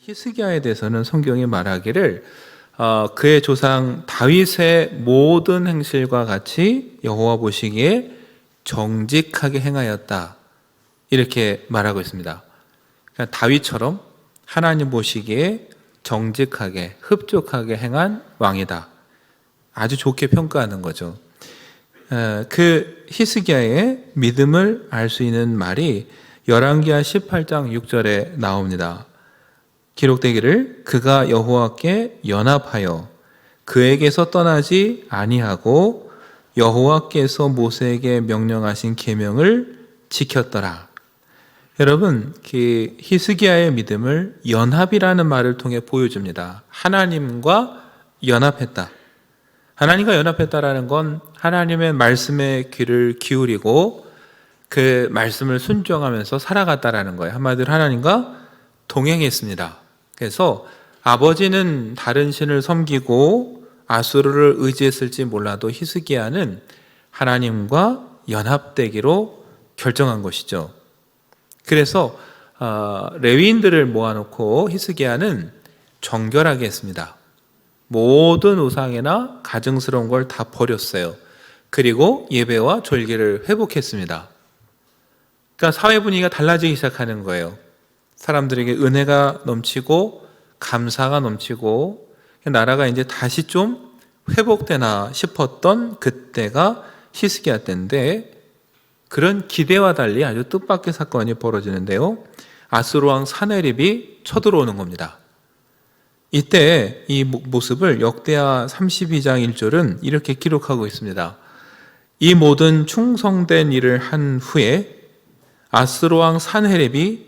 히스기야에 대해서는 성경이 말하기를 그의 조상 다윗의 모든 행실과 같이 여호와 보시기에 정직하게 행하였다, 이렇게 말하고 있습니다. 그러니까 다윗처럼 하나님 보시기에 정직하게 흡족하게 행한 왕이다, 아주 좋게 평가하는 거죠. 그 히스기야의 믿음을 알 수 있는 말이 열왕기하 18장 6절에 나옵니다. 기록되기를 그가 여호와께 연합하여 그에게서 떠나지 아니하고 여호와께서 모세에게 명령하신 계명을 지켰더라. 여러분, 그 히스기야의 믿음을 연합이라는 말을 통해 보여줍니다. 하나님과 연합했다. 하나님과 연합했다라는 건 하나님의 말씀에 귀를 기울이고 그 말씀을 순종하면서 살아갔다라는 거예요. 한마디로 하나님과 동행했습니다. 그래서 아버지는 다른 신을 섬기고 아수르를 의지했을지 몰라도 히스기야는 하나님과 연합되기로 결정한 것이죠. 그래서 레위인들을 모아놓고 히스기야는 정결하게 했습니다. 모든 우상이나 가증스러운 걸 다 버렸어요. 그리고 예배와 절기를 회복했습니다. 그러니까 사회 분위기가 달라지기 시작하는 거예요. 사람들에게 은혜가 넘치고 감사가 넘치고 나라가 이제 다시 좀 회복되나 싶었던 그때가 히스기야 때인데, 그런 기대와 달리 아주 뜻밖의 사건이 벌어지는데요. 아수르 왕 사네립이 쳐들어오는 겁니다. 이때 이 모습을 역대하 32장 1절은 이렇게 기록하고 있습니다. 이 모든 충성된 일을 한 후에 아수르 왕 사네립이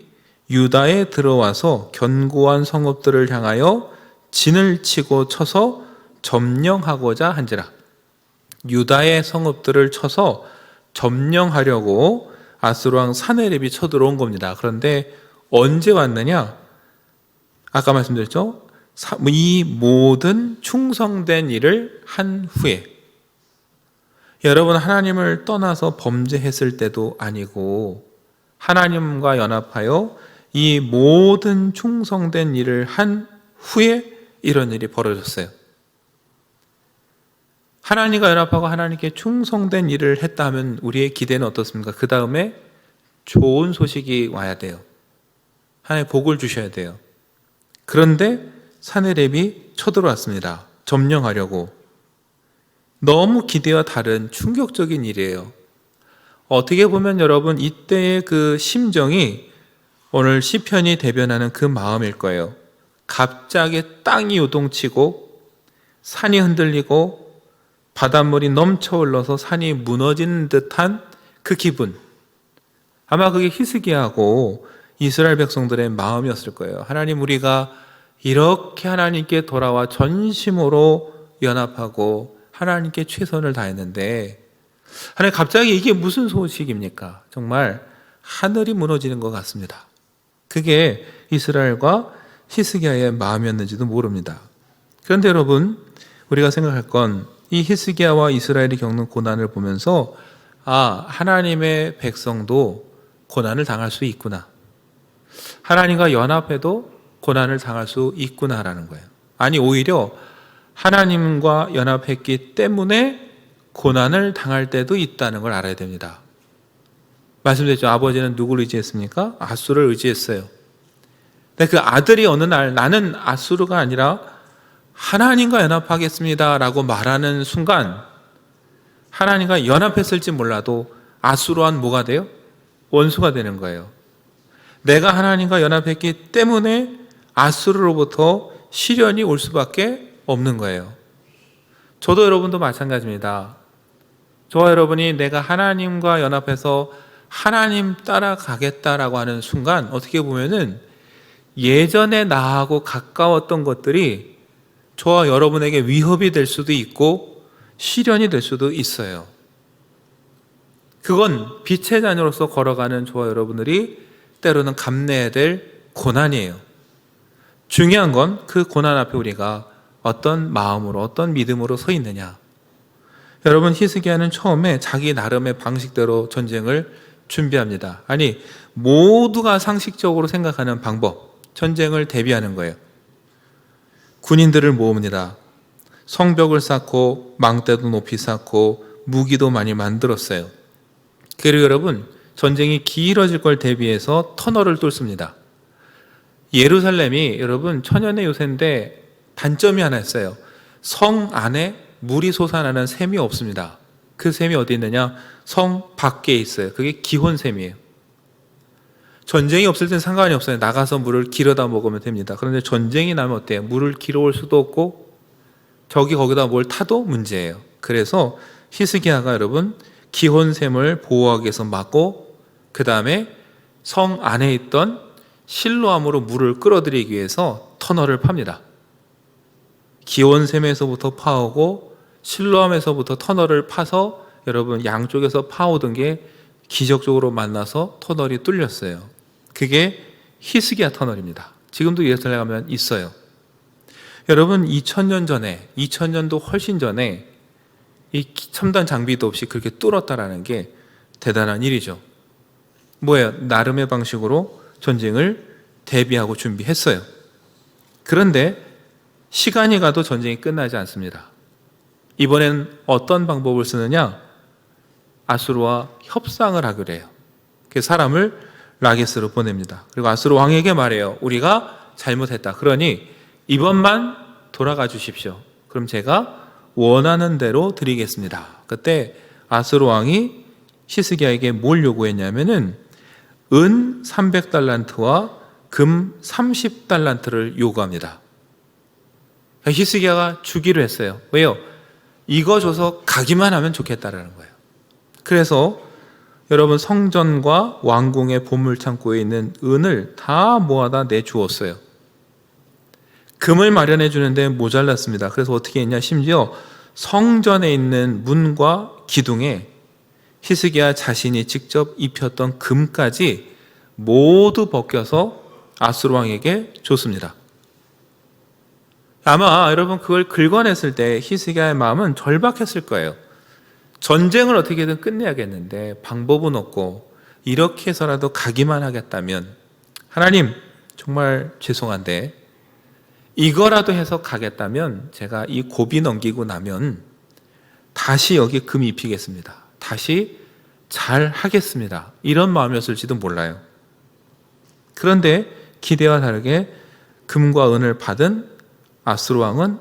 유다에 들어와서 견고한 성읍들을 향하여 진을 치고 쳐서 점령하고자 한지라. 유다의 성읍들을 쳐서 점령하려고 아수르 왕 사네립이 쳐들어온 겁니다. 그런데 언제 왔느냐? 아까 말씀드렸죠? 이 모든 충성된 일을 한 후에. 여러분, 하나님을 떠나서 범죄했을 때도 아니고 하나님과 연합하여 이 모든 충성된 일을 한 후에 이런 일이 벌어졌어요. 하나님과 연합하고 하나님께 충성된 일을 했다면 우리의 기대는 어떻습니까? 그 다음에 좋은 소식이 와야 돼요. 하나님의 복을 주셔야 돼요. 그런데 사네립이 쳐들어왔습니다. 점령하려고. 너무 기대와 다른 충격적인 일이에요. 어떻게 보면 여러분, 이때의 그 심정이 오늘 시편이 대변하는 그 마음일 거예요. 갑자기 땅이 요동치고 산이 흔들리고 바닷물이 넘쳐 흘러서 산이 무너지는 듯한 그 기분. 아마 그게 히스기야하고 이스라엘 백성들의 마음이었을 거예요. 하나님, 우리가 이렇게 하나님께 돌아와 전심으로 연합하고 하나님께 최선을 다했는데 하나님, 갑자기 이게 무슨 소식입니까? 정말 하늘이 무너지는 것 같습니다. 그게 이스라엘과 히스기야의 마음이었는지도 모릅니다. 그런데 여러분, 우리가 생각할 건 이 히스기야와 이스라엘이 겪는 고난을 보면서 하나님의 백성도 고난을 당할 수 있구나. 하나님과 연합해도 고난을 당할 수 있구나라는 거예요. 아니, 오히려 하나님과 연합했기 때문에 고난을 당할 때도 있다는 걸 알아야 됩니다. 말씀드렸죠. 아버지는 누구를 의지했습니까? 아수르를 의지했어요. 근데 그 아들이 어느 날 나는 아수르가 아니라 하나님과 연합하겠습니다 라고 말하는 순간 하나님과 연합했을지 몰라도 아수르와는 뭐가 돼요? 원수가 되는 거예요. 내가 하나님과 연합했기 때문에 아수르로부터 시련이 올 수밖에 없는 거예요. 저도 여러분도 마찬가지입니다. 저와 여러분이 내가 하나님과 연합해서 하나님 따라가겠다라고 하는 순간 어떻게 보면은 예전에 나하고 가까웠던 것들이 저와 여러분에게 위협이 될 수도 있고 시련이 될 수도 있어요. 그건 빛의 자녀로서 걸어가는 저와 여러분들이 때로는 감내해야 될 고난이에요. 중요한 건 그 고난 앞에 우리가 어떤 마음으로, 어떤 믿음으로 서 있느냐. 여러분, 히스기야는 처음에 자기 나름의 방식대로 전쟁을 준비합니다. 아니, 모두가 상식적으로 생각하는 방법, 전쟁을 대비하는 거예요. 군인들을 모읍니다. 성벽을 쌓고 망대도 높이 쌓고 무기도 많이 만들었어요. 그리고 여러분, 전쟁이 길어질 걸 대비해서 터널을 뚫습니다. 예루살렘이 여러분 천연의 요새인데 단점이 하나 있어요. 성 안에 물이 솟아나는 샘이 없습니다. 그 샘이 어디 있느냐? 성 밖에 있어요. 그게 기혼샘이에요. 전쟁이 없을 땐 상관이 없어요. 나가서 물을 길어다 먹으면 됩니다. 그런데 전쟁이 나면 어때요? 물을 길어올 수도 없고 적이 거기다 뭘 타도 문제예요. 그래서 히스기야가 여러분 기혼샘을 보호하기 위해서 막고 그 다음에 성 안에 있던 실로암으로 물을 끌어들이기 위해서 터널을 팝니다. 기온샘에서부터 파오고 실로암에서부터 터널을 파서 여러분 양쪽에서 파오던 게 기적적으로 만나서 터널이 뚫렸어요. 그게 히스기야 터널입니다. 지금도 예루살렘 가면 있어요. 여러분 2000년 전에 2000년도 훨씬 전에 이 첨단 장비도 없이 그렇게 뚫었다라는 게 대단한 일이죠. 뭐예요? 나름의 방식으로 전쟁을 대비하고 준비했어요. 그런데 시간이 가도 전쟁이 끝나지 않습니다. 이번엔 어떤 방법을 쓰느냐? 아수르와 협상을 하기로 해요. 그 사람을 라게스로 보냅니다. 그리고 아수르 왕에게 말해요. 우리가 잘못했다. 그러니 이번만 돌아가 주십시오. 그럼 제가 원하는 대로 드리겠습니다. 그때 아수르 왕이 히스기야에게 뭘 요구했냐면은 은 300달란트와 금 30달란트를 요구합니다. 히스기야가 주기로 했어요. 왜요? 이거 줘서 가기만 하면 좋겠다라는 거예요. 그래서 여러분 성전과 왕궁의 보물창고에 있는 은을 다 모아다 내주었어요. 금을 마련해 주는데 모자랐습니다. 그래서 어떻게 했냐? 심지어 성전에 있는 문과 기둥에 히스기야 자신이 직접 입혔던 금까지 모두 벗겨서 아수르 왕에게 줬습니다. 아마 여러분 그걸 긁어냈을 때 히스기야의 마음은 절박했을 거예요. 전쟁을 어떻게든 끝내야겠는데 방법은 없고 이렇게 해서라도 가기만 하겠다면 하나님 정말 죄송한데 이거라도 해서 가겠다면 제가 이 고비 넘기고 나면 다시 여기 금 입히겠습니다. 다시 잘 하겠습니다. 이런 마음이었을지도 몰라요. 그런데 기대와 다르게 금과 은을 받은 아수르 왕은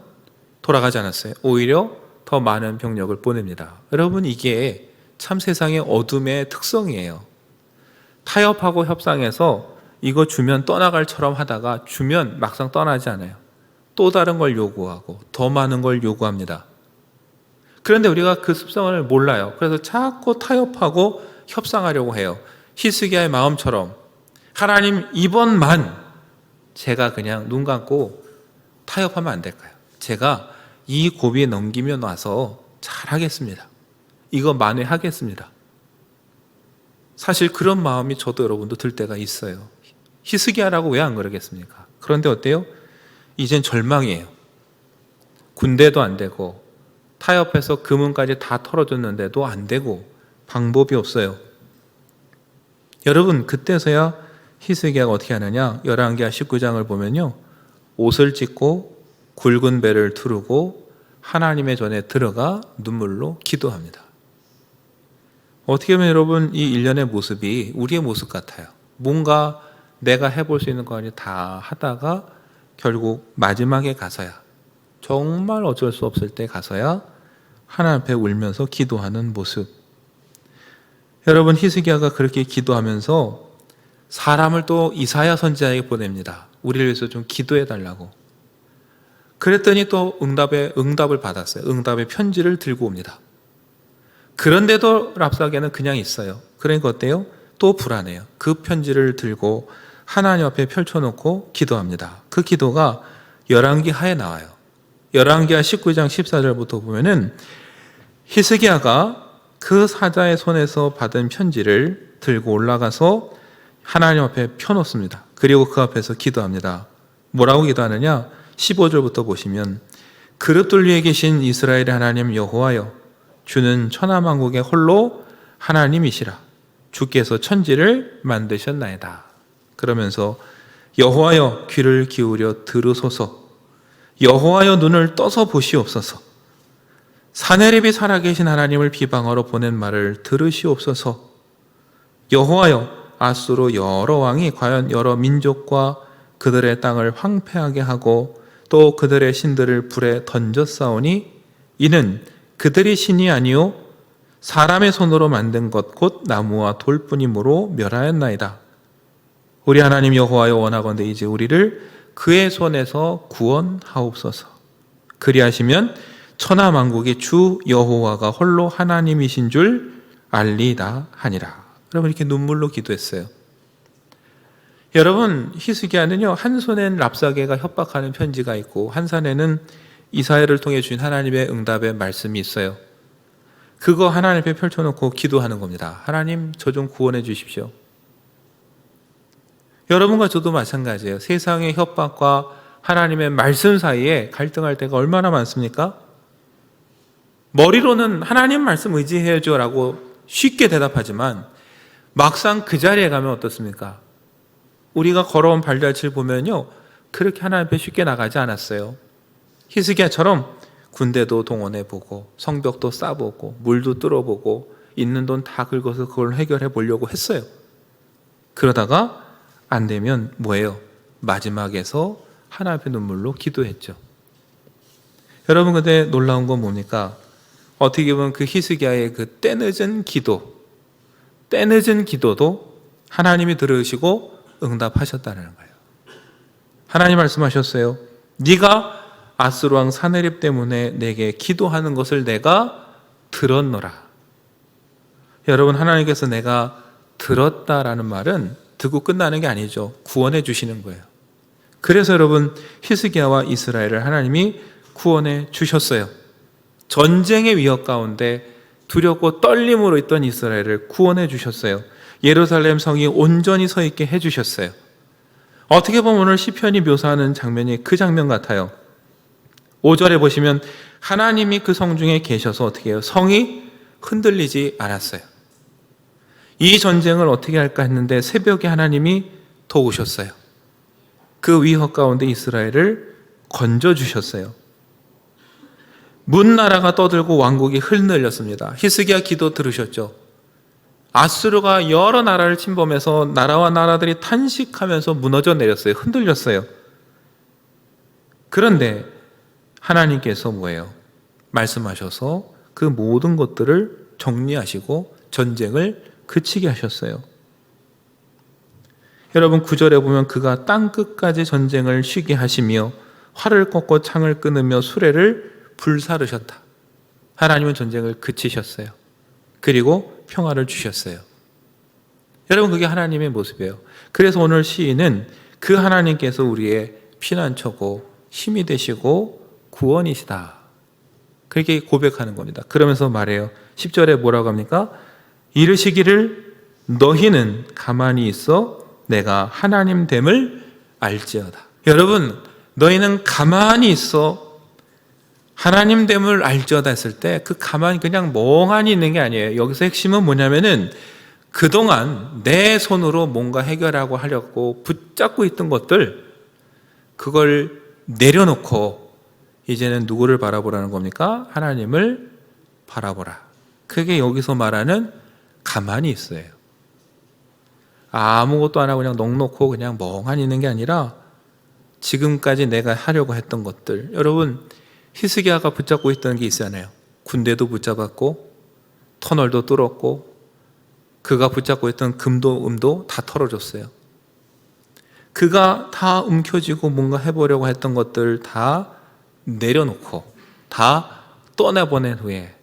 돌아가지 않았어요. 오히려 더 많은 병력을 보냅니다. 여러분 이게 참 세상의 어둠의 특성이에요. 타협하고 협상해서 이거 주면 떠나갈처럼 하다가 주면 막상 떠나지 않아요. 또 다른 걸 요구하고 더 많은 걸 요구합니다. 그런데 우리가 그 습성을 몰라요. 그래서 자꾸 타협하고 협상하려고 해요. 히스기야의 마음처럼 하나님 이번만 제가 그냥 눈 감고 타협하면 안 될까요? 제가 이 고비에 넘기며 나서 잘하겠습니다. 이거 만회하겠습니다. 사실 그런 마음이 저도 여러분도 들 때가 있어요. 히스기야라고 왜 안 그러겠습니까? 그런데 어때요? 이젠 절망이에요. 군대도 안 되고 타협해서 금은까지 다 털어줬는데도 안 되고 방법이 없어요. 여러분 그때서야 히스기야가 어떻게 하느냐? 열왕기하 19장을 보면요. 옷을 찢고 굵은 배를 두르고 하나님의 전에 들어가 눈물로 기도합니다. 어떻게 보면 여러분 이 일련의 모습이 우리의 모습 같아요. 뭔가 내가 해볼 수 있는 거 아니 다 하다가 결국 마지막에 가서야 정말 어쩔 수 없을 때 가서야 하나님 앞에 울면서 기도하는 모습. 여러분 히스기야가 그렇게 기도하면서 사람을 또 이사야 선지자에게 보냅니다. 우리를 위해서 좀 기도해 달라고. 그랬더니 또 응답을 받았어요. 응답의 편지를 들고 옵니다. 그런데도 랍사게는 그냥 있어요. 그러니까 어때요? 또 불안해요. 그 편지를 들고 하나님 앞에 펼쳐놓고 기도합니다. 그 기도가 열왕기하에 나와요. 열왕기하 19장 14절부터 보면은 히스기야가 그 사자의 손에서 받은 편지를 들고 올라가서 하나님 앞에 펴놓습니다. 그리고 그 앞에서 기도합니다. 뭐라고 기도하느냐? 15절부터 보시면 그릇들 위에 계신 이스라엘의 하나님 여호와여 주는 천하만국의 홀로 하나님이시라 주께서 천지를 만드셨나이다. 그러면서 여호와여 귀를 기울여 들으소서. 여호와여 눈을 떠서 보시옵소서. 사내립이 살아계신 하나님을 비방하러 보낸 말을 들으시옵소서. 여호와여 아수르 여러 왕이 과연 여러 민족과 그들의 땅을 황폐하게 하고 또 그들의 신들을 불에 던졌사오니 이는 그들이 신이 아니요 사람의 손으로 만든 것 곧 나무와 돌뿐이므로 멸하였나이다. 우리 하나님 여호와여 원하건대 이제 우리를 그의 손에서 구원하옵소서. 그리하시면 천하 만국이 주 여호와가 홀로 하나님이신 줄 알리다 하니라. 여러분 이렇게 눈물로 기도했어요. 여러분 히스기야는요 한 손엔 랍사게가 협박하는 편지가 있고 한 손에는 이사야를 통해 주신 하나님의 응답의 말씀이 있어요. 그거 하나님 앞에 펼쳐놓고 기도하는 겁니다. 하나님 저 좀 구원해 주십시오. 여러분과 저도 마찬가지예요. 세상의 협박과 하나님의 말씀 사이에 갈등할 때가 얼마나 많습니까? 머리로는 하나님 말씀 의지해야죠 라고 쉽게 대답하지만 막상 그 자리에 가면 어떻습니까? 우리가 걸어온 발자취를 보면요 그렇게 하나님 앞에 쉽게 나가지 않았어요. 히스기야처럼 군대도 동원해보고 성벽도 쌓아보고 물도 뚫어보고 있는 돈 다 긁어서 그걸 해결해 보려고 했어요. 그러다가 안 되면 뭐예요? 마지막에서 하나님 앞에 눈물로 기도했죠. 여러분 근데 놀라운 건 뭡니까? 어떻게 보면 그 히스기야의 그 때늦은 기도도 하나님이 들으시고 응답하셨다는 거예요. 하나님 말씀하셨어요. 네가 아수르 왕 사내립 때문에 내게 기도하는 것을 내가 들었노라. 여러분 하나님께서 내가 들었다라는 말은 듣고 끝나는 게 아니죠. 구원해 주시는 거예요. 그래서 여러분 히스기야와 이스라엘을 하나님이 구원해 주셨어요. 전쟁의 위협 가운데 두렵고 떨림으로 있던 이스라엘을 구원해 주셨어요. 예루살렘 성이 온전히 서 있게 해 주셨어요. 어떻게 보면 오늘 시편이 묘사하는 장면이 그 장면 같아요. 5절에 보시면 하나님이 그 성 중에 계셔서 어떻게 해요? 성이 흔들리지 않았어요. 이 전쟁을 어떻게 할까 했는데 새벽에 하나님이 도우셨어요. 그 위협 가운데 이스라엘을 건져주셨어요. 문나라가 떠들고 왕국이 흔들렸습니다. 히스기야 기도 들으셨죠? 아수르가 여러 나라를 침범해서 나라와 나라들이 탄식하면서 무너져 내렸어요. 흔들렸어요. 그런데 하나님께서 뭐예요? 말씀하셔서 그 모든 것들을 정리하시고 전쟁을 그치게 하셨어요. 여러분 9절에 보면 그가 땅 끝까지 전쟁을 쉬게 하시며 활을 꺾고 창을 끊으며 수레를 불사르셨다. 하나님은 전쟁을 그치셨어요. 그리고 평화를 주셨어요. 여러분 그게 하나님의 모습이에요. 그래서 오늘 시인은 그 하나님께서 우리의 피난처고 힘이 되시고 구원이시다. 그렇게 고백하는 겁니다. 그러면서 말해요. 10절에 뭐라고 합니까? 이르시기를 너희는 가만히 있어 내가 하나님 됨을 알지어다. 여러분 너희는 가만히 있어 하나님 됨을 알지어다 했을 때 그 가만히 그냥 멍하니 있는 게 아니에요. 여기서 핵심은 뭐냐면은 그동안 내 손으로 뭔가 해결하고 하려고 붙잡고 있던 것들 그걸 내려놓고 이제는 누구를 바라보라는 겁니까? 하나님을 바라보라. 그게 여기서 말하는 가만히 있어요. 아무것도 안 하고 그냥 넋놓고 그냥 멍하니 있는 게 아니라 지금까지 내가 하려고 했던 것들. 여러분 히스기야가 붙잡고 있던 게 있잖아요. 군대도 붙잡았고 터널도 뚫었고 그가 붙잡고 있던 금도 음도 다 털어줬어요. 그가 다 움켜쥐고 뭔가 해보려고 했던 것들 다 내려놓고 다 떠나보낸 후에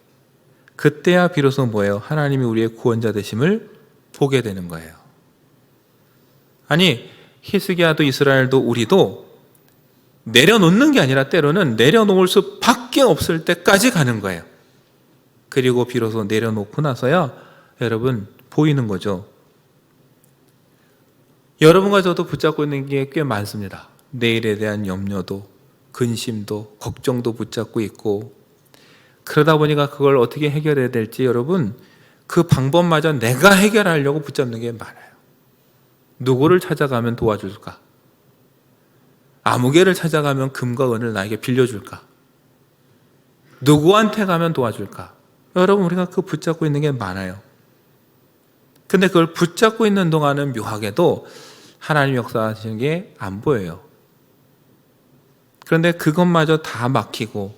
그때야 비로소 뭐예요? 하나님이 우리의 구원자 되심을 보게 되는 거예요. 아니 히스기야도 이스라엘도 우리도 내려놓는 게 아니라 때로는 내려놓을 수밖에 없을 때까지 가는 거예요. 그리고 비로소 내려놓고 나서야 여러분 보이는 거죠. 여러분과 저도 붙잡고 있는 게 꽤 많습니다. 내일에 대한 염려도 근심도 걱정도 붙잡고 있고 그러다 보니까 그걸 어떻게 해결해야 될지 여러분 그 방법마저 내가 해결하려고 붙잡는 게 많아요. 누구를 찾아가면 도와줄까? 아무개를 찾아가면 금과 은을 나에게 빌려줄까? 누구한테 가면 도와줄까? 여러분, 우리가 그 붙잡고 있는 게 많아요. 근데 그걸 붙잡고 있는 동안은 묘하게도 하나님 역사하시는 게 안 보여요. 그런데 그것마저 다 막히고,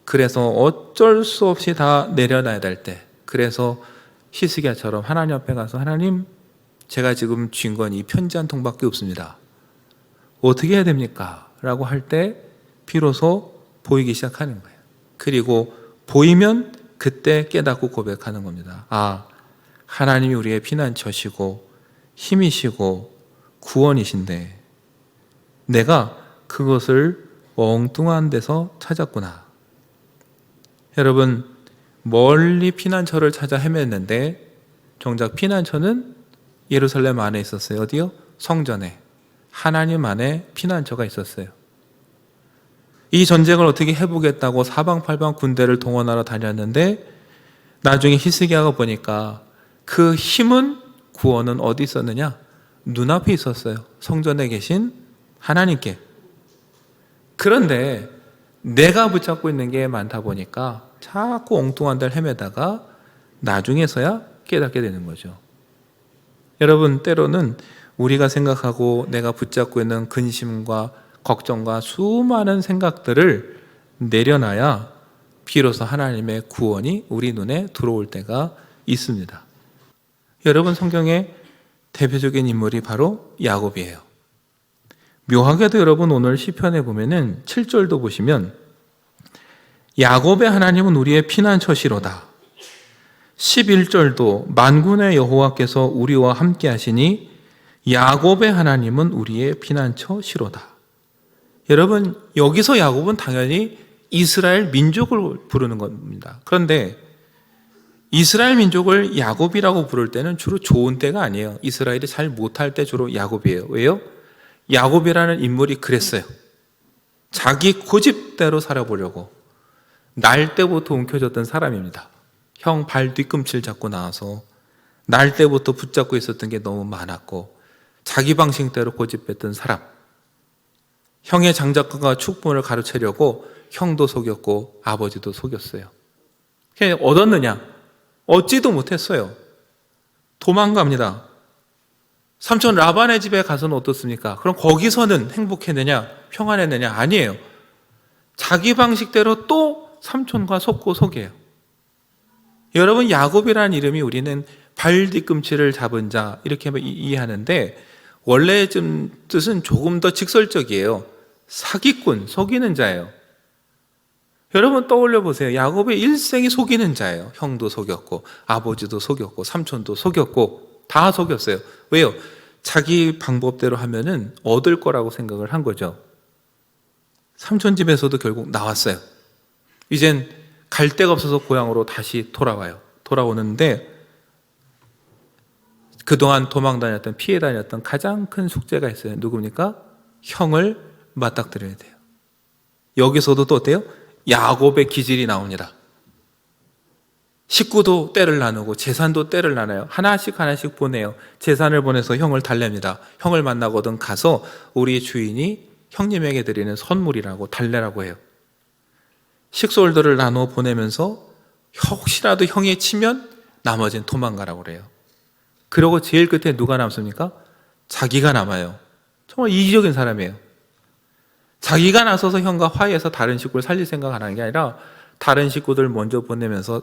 그래서 어쩔 수 없이 다 내려놔야 될 때, 그래서 히스기야처럼 하나님 앞에 가서, 하나님, 제가 지금 쥔 건 이 편지 한 통밖에 없습니다. 어떻게 해야 됩니까? 라고 할 때 비로소 보이기 시작하는 거예요. 그리고 보이면 그때 깨닫고 고백하는 겁니다. 아, 하나님이 우리의 피난처시고 힘이시고 구원이신데 내가 그것을 엉뚱한 데서 찾았구나. 여러분, 멀리 피난처를 찾아 헤맸는데 정작 피난처는 예루살렘 안에 있었어요. 어디요? 성전에. 하나님 안에 피난처가 있었어요. 이 전쟁을 어떻게 해보겠다고 사방팔방 군대를 동원하러 다녔는데 나중에 히스기야가 보니까 그 힘은, 구원은 어디 있었느냐? 눈앞에 있었어요. 성전에 계신 하나님께. 그런데 내가 붙잡고 있는 게 많다 보니까 자꾸 엉뚱한 데를 헤매다가 나중에서야 깨닫게 되는 거죠. 여러분, 때로는 우리가 생각하고 내가 붙잡고 있는 근심과 걱정과 수많은 생각들을 내려놔야 비로소 하나님의 구원이 우리 눈에 들어올 때가 있습니다. 여러분, 성경의 대표적인 인물이 바로 야곱이에요. 묘하게도 여러분, 오늘 시편에 보면은 7절도 보시면 야곱의 하나님은 우리의 피난처시로다. 11절도 만군의 여호와께서 우리와 함께 하시니 야곱의 하나님은 우리의 피난처시로다. 여러분, 여기서 야곱은 당연히 이스라엘 민족을 부르는 겁니다. 그런데 이스라엘 민족을 야곱이라고 부를 때는 주로 좋은 때가 아니에요. 이스라엘이 잘 못할 때 주로 야곱이에요. 왜요? 야곱이라는 인물이 그랬어요. 자기 고집대로 살아보려고 날 때부터 움켜졌던 사람입니다. 형 발 뒤꿈치를 잡고 나와서 날 때부터 붙잡고 있었던 게 너무 많았고 자기 방식대로 고집했던 사람. 형의 장작과 축분을 가로채려고 형도 속였고 아버지도 속였어요. 그냥 얻었느냐? 얻지도 못했어요. 도망갑니다. 삼촌 라반의 집에 가서는 어떻습니까? 그럼 거기서는 행복했느냐? 평안했느냐? 아니에요. 자기 방식대로 또 삼촌과 속고 속여요. 여러분, 야곱이라는 이름이 우리는 발 뒤꿈치를 잡은 자 이렇게 이해하는데 원래 좀 뜻은 조금 더 직설적이에요. 사기꾼, 속이는 자예요. 여러분 떠올려 보세요. 야곱의 일생이 속이는 자예요. 형도 속였고 아버지도 속였고 삼촌도 속였고 다 속였어요. 왜요? 자기 방법대로 하면은 얻을 거라고 생각을 한 거죠. 삼촌 집에서도 결국 나왔어요. 이젠 갈 데가 없어서 고향으로 다시 돌아와요. 돌아오는데 그동안 도망 다녔던, 피해 다녔던 가장 큰 숙제가 있어요. 누굽니까? 형을 맞닥뜨려야 돼요. 여기서도 또 어때요? 야곱의 기질이 나옵니다. 식구도 때를 나누고 재산도 때를 나눠요. 하나씩 하나씩 보내요. 재산을 보내서 형을 달랩니다. 형을 만나거든 가서 우리 주인이 형님에게 드리는 선물이라고 달래라고 해요. 식솔들을 나눠 보내면서 혹시라도 형이 치면 나머지는 도망가라고 그래요. 그러고 제일 끝에 누가 남습니까? 자기가 남아요. 정말 이기적인 사람이에요. 자기가 나서서 형과 화해해서 다른 식구를 살릴 생각 안 하는 게 아니라 다른 식구들 먼저 보내면서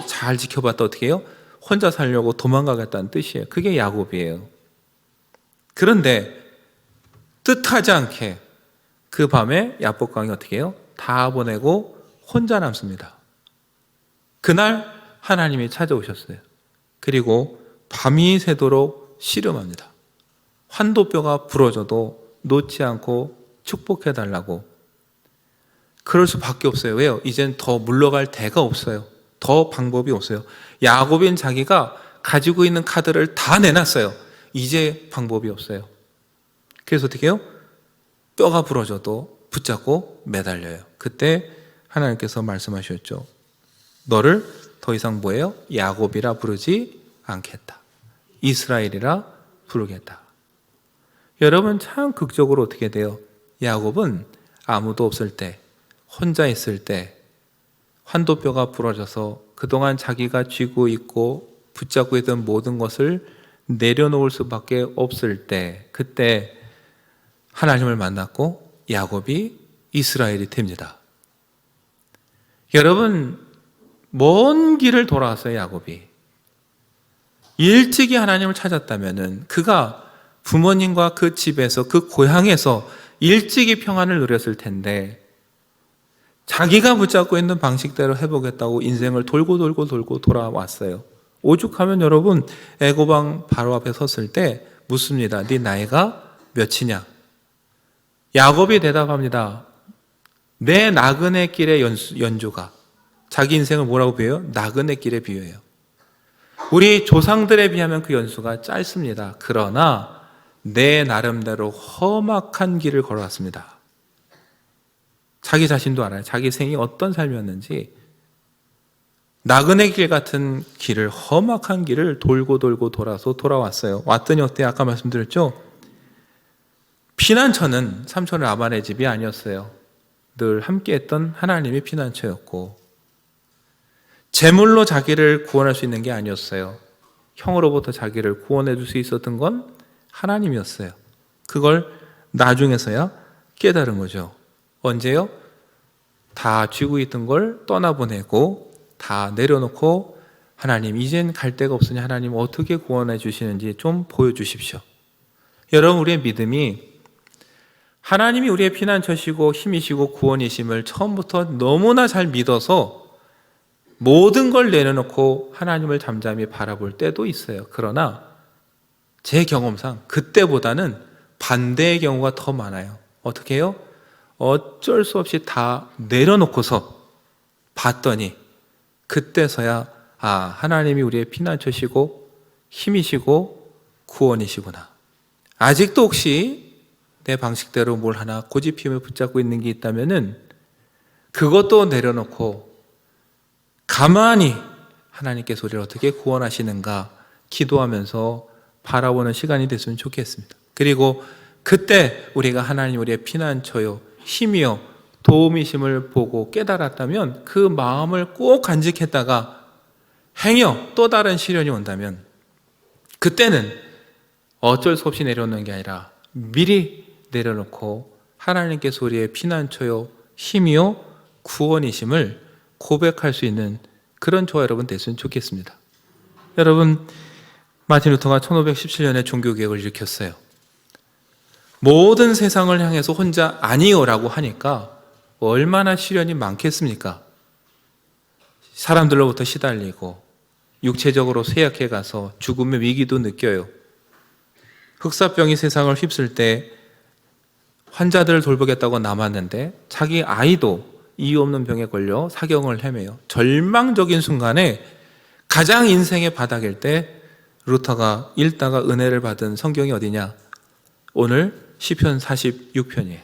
잘 지켜봤다 어떻게 해요? 혼자 살려고 도망가겠다는 뜻이에요. 그게 야곱이에요. 그런데 뜻하지 않게 그 밤에 야복강이 어떻게 해요? 다 보내고 혼자 남습니다. 그날 하나님이 찾아오셨어요. 그리고 밤이 새도록 씨름합니다. 환도뼈가 부러져도 놓지 않고 축복해달라고. 그럴 수밖에 없어요. 왜요? 이젠 더 물러갈 데가 없어요. 더 방법이 없어요. 야곱인 자기가 가지고 있는 카드를 다 내놨어요. 이제 방법이 없어요. 그래서 어떻게 해요? 뼈가 부러져도 붙잡고 매달려요. 그때 하나님께서 말씀하셨죠. 너를 더 이상 뭐예요? 야곱이라 부르지 않겠다. 이스라엘이라 부르겠다. 여러분 참 극적으로 어떻게 돼요? 야곱은 아무도 없을 때, 혼자 있을 때, 환도뼈가 부러져서 그동안 자기가 쥐고 있고 붙잡고 있던 모든 것을 내려놓을 수밖에 없을 때, 그때 하나님을 만났고 야곱이 이스라엘이 됩니다. 여러분, 먼 길을 돌아왔어요. 야곱이 일찍이 하나님을 찾았다면 그가 부모님과 그 집에서, 그 고향에서 일찍이 평안을 누렸을 텐데, 자기가 붙잡고 있는 방식대로 해보겠다고 인생을 돌고 돌아왔어요. 오죽하면 여러분, 애고방 바로 앞에 섰을 때 묻습니다. 네 나이가 몇이냐? 야곱이 대답합니다. 내 나그네 길의 연주가. 자기 인생을 뭐라고 비유해요? 나그네 길에 비유해요. 우리 조상들에 비하면 그 연수가 짧습니다. 그러나 내 나름대로 험악한 길을 걸어왔습니다. 자기 자신도 알아요. 자기 생이 어떤 삶이었는지. 나그네 길 같은 길을, 험악한 길을 돌고 돌아서 돌아왔어요. 왔더니 어때요? 아까 말씀드렸죠? 피난처는 삼촌 라반의 집이 아니었어요. 늘 함께했던 하나님의 피난처였고, 재물로 자기를 구원할 수 있는 게 아니었어요. 형으로부터 자기를 구원해 줄 수 있었던 건 하나님이었어요. 그걸 나중에서야 깨달은 거죠. 언제요? 다 쥐고 있던 걸 떠나보내고 다 내려놓고, 하나님 이젠 갈 데가 없으니 하나님 어떻게 구원해 주시는지 좀 보여주십시오. 여러분, 우리의 믿음이 하나님이 우리의 피난처시고 힘이시고 구원이심을 처음부터 너무나 잘 믿어서 모든 걸 내려놓고 하나님을 잠잠히 바라볼 때도 있어요. 그러나 제 경험상 그때보다는 반대의 경우가 더 많아요. 어떻게 해요? 어쩔 수 없이 다 내려놓고서 봤더니 그때서야 하나님이 우리의 피난처시고 힘이시고 구원이시구나. 아직도 혹시 내 방식대로 뭘 하나 고집피며 붙잡고 있는 게 있다면은 그것도 내려놓고 가만히 하나님께서 우리를 어떻게 구원하시는가 기도하면서 바라보는 시간이 됐으면 좋겠습니다. 그리고 그때 우리가 하나님 우리의 피난처요 힘이요 도움이심을 보고 깨달았다면 그 마음을 꼭 간직했다가 행여 또 다른 시련이 온다면 그때는 어쩔 수 없이 내려놓는 게 아니라 미리 내려놓고 하나님께서 우리의 피난처요 힘이요 구원이심을 고백할 수 있는 그런 저와 여러분 됐으면 좋겠습니다. 여러분, 마틴 루터가 1517년에 종교개혁을 일으켰어요. 모든 세상을 향해서 혼자 아니요라고 하니까 얼마나 시련이 많겠습니까? 사람들로부터 시달리고 육체적으로 쇠약해 가서 죽음의 위기도 느껴요. 흑사병이 세상을 휩쓸 때 환자들을 돌보겠다고 남았는데 자기 아이도 이유 없는 병에 걸려 사경을 헤매요. 절망적인 순간에 가장 인생의 바닥일 때 루터가 읽다가 은혜를 받은 성경이 어디냐? 오늘 시편 46편이에요.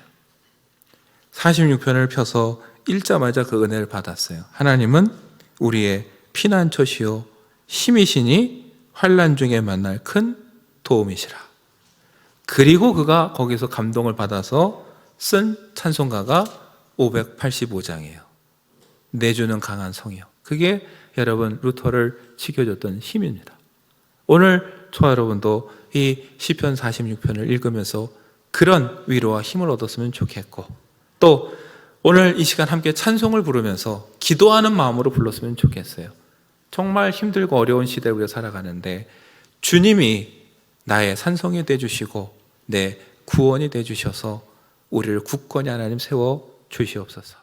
46편을 펴서 읽자마자 그 은혜를 받았어요. 하나님은 우리의 피난처시요 힘이시니 환난 중에 만날 큰 도움이시라. 그리고 그가 거기서 감동을 받아서 쓴 찬송가가 585장이에요. 내주는 강한 성이요. 그게 여러분 루터를 지켜줬던 힘입니다. 오늘 저와 여러분도 이 시편 46편을 읽으면서 그런 위로와 힘을 얻었으면 좋겠고, 또 오늘 이 시간 함께 찬송을 부르면서 기도하는 마음으로 불렀으면 좋겠어요. 정말 힘들고 어려운 시대에 우리가 살아가는데 주님이 나의 산성이 되어주시고 내 구원이 되어주셔서 우리를 굳건히 하나님 세워 주시옵소서.